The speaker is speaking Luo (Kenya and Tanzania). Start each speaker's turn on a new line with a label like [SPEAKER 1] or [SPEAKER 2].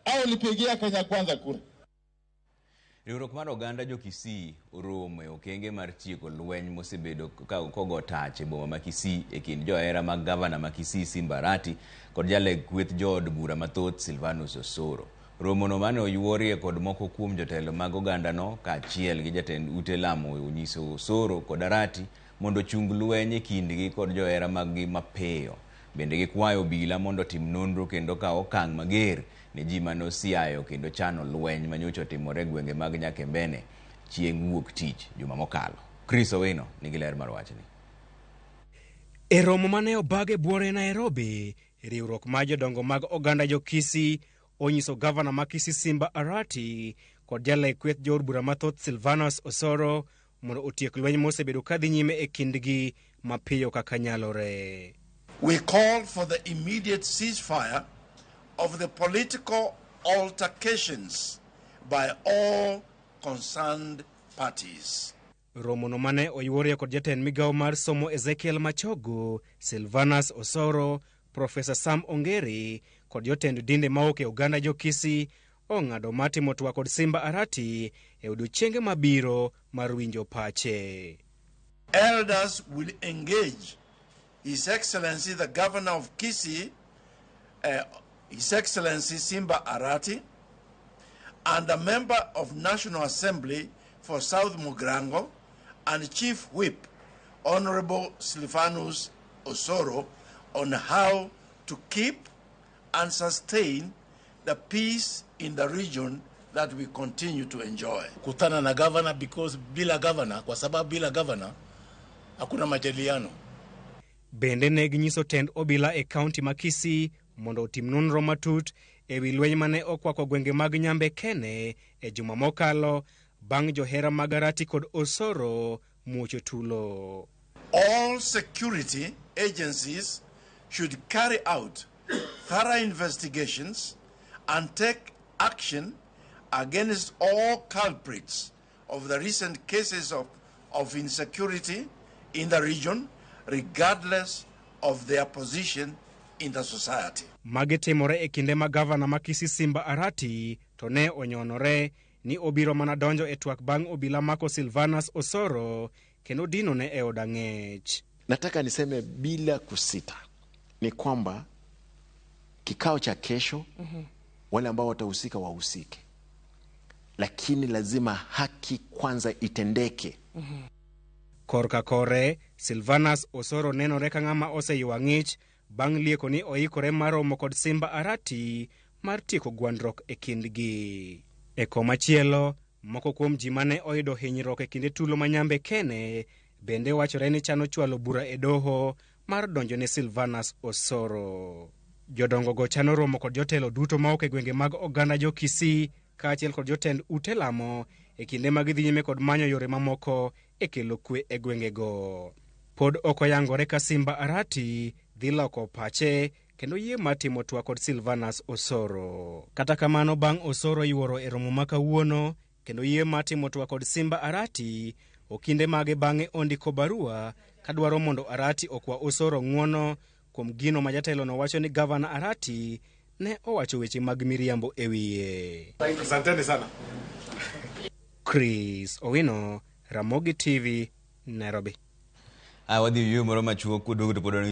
[SPEAKER 1] au ulipigia Kenya Kwanza kura?
[SPEAKER 2] Riwruok mar oganda jo Kisii oromo e okenge mar tieko lweny mosebedo kogo tach e boma ma Kisii e kind johera mag gavana ma Kisii Simba Arati kod jaleg kweth jood bura mathoth Silvanus Osoro. Romono mane oyuorie kod moko kuom jotelo mag oganda no kaachiel gi jatend ute lamo onyiso Osoro kod Arati mondo chung lweny e kindgi kod johera maggi mapeyo. Bende gikwayo obila mondo tim nonro kendo kawo okang' mager ne ji mane osiayo kendo chano lweny manyocha otimore gwenge mag Nyakembene chieng' wuok tich juma mokalo. Chris Owino nigi ler mar wachni.
[SPEAKER 3] E romo mane obage buore Nairobi, riwruok ma jodongo mag oganda jo Kisii onyiso gavana ma Kisii Simba Arati kod jaleg kweth jood bura mathoth Silvanus Osoro mondo otiek lweny mosebedo kadhi nyime e kindgi mapiyo kaka nyalore.
[SPEAKER 4] We call for the immediate ceasefire of the political altercations by all concerned parties.
[SPEAKER 3] Romono mane oyuorie kod jatend migawo mar somo Ezekiel Machogo, Silvanus Osoro, Professor Sam Ongeri kod jotend dinde maok e oganda jo Kisii ong'ado matimo twak kod Simba Arati e odiochienge mabiro mar winjo pache.
[SPEAKER 4] Elders will engage His Excellency the Governor of Kisii, His Excellency Simba Arati, and a member of National Assembly for South Mugrango, and Chief Whip, Honorable Silvanus Osoro, on how to keep and sustain the peace in the region that we continue to enjoy.
[SPEAKER 5] Kutana na governor because bila governor, kwa sababu bila governor, hakuna majadiliano.
[SPEAKER 3] Bende ne ginyiso tend obila e kaunti ma Kisii mondo otim nonro matut e wi lweny mane okwako gwenge mag Nyambekene e juma mokalo bang' johera mag Arati kod Osoro muocho tulo.
[SPEAKER 4] All security agencies should carry out thorough investigations and take action against all culprits of the recent cases of insecurity in the region, regardless of their position in the society.
[SPEAKER 3] Mage timore e kinde ma gavana ma Kisii Simba Arati to ne onyonore ni obiro mana donjo e twak bang' obila mako Silvanus Osoro kendo dino ne e oda ng'ech.
[SPEAKER 6] Nataka niseme bila kusita ni kwamba kikao cha kesho wale ambao watahusika wahusike, lakini lazima haki kwanza itendeke.
[SPEAKER 3] Korka kore, Silvanus Osoro nenore ka ng'ama oseywa ng'ich bang' lieko ni oikore mar romo kod Simba Arati mar tieko gwandruok e kindgi. E komachielo, moko kuom ji mane oyudo hinyruok e kinde tulo ma Nyambekene bende wachore ni chano chwalo bura e doho mar donjo ne Silvanus Osoro. Jodongo go chano romo kod jotelo duto maok e gwenge mag oganda jo Kisii kaachiel kod jotend ute lamo e kinde mag dhi nyime kod manyo yore mamoko e kelo kwe e gwenge go. Pod okoyangore ka Simba Arati dhi loko pache kendo yie matimo twak kod Silvanus Osoro. Kata kamano bang' Osoro yuoro e romo ma kawuono kendo yie matimo twak kod Simba Arati okinde mage bang'e ondiko barua kadwaro mondo Arati okwa Osoro ng'uono kuom gino ma jatelo no wacho ni Gavana Arati ne owacho weche mag miriambo e wiye.
[SPEAKER 5] Asanteni sana.
[SPEAKER 3] Chris Owino, Ramogi TV, Nairobi.
[SPEAKER 2] Wadhi moro machuok kudugo to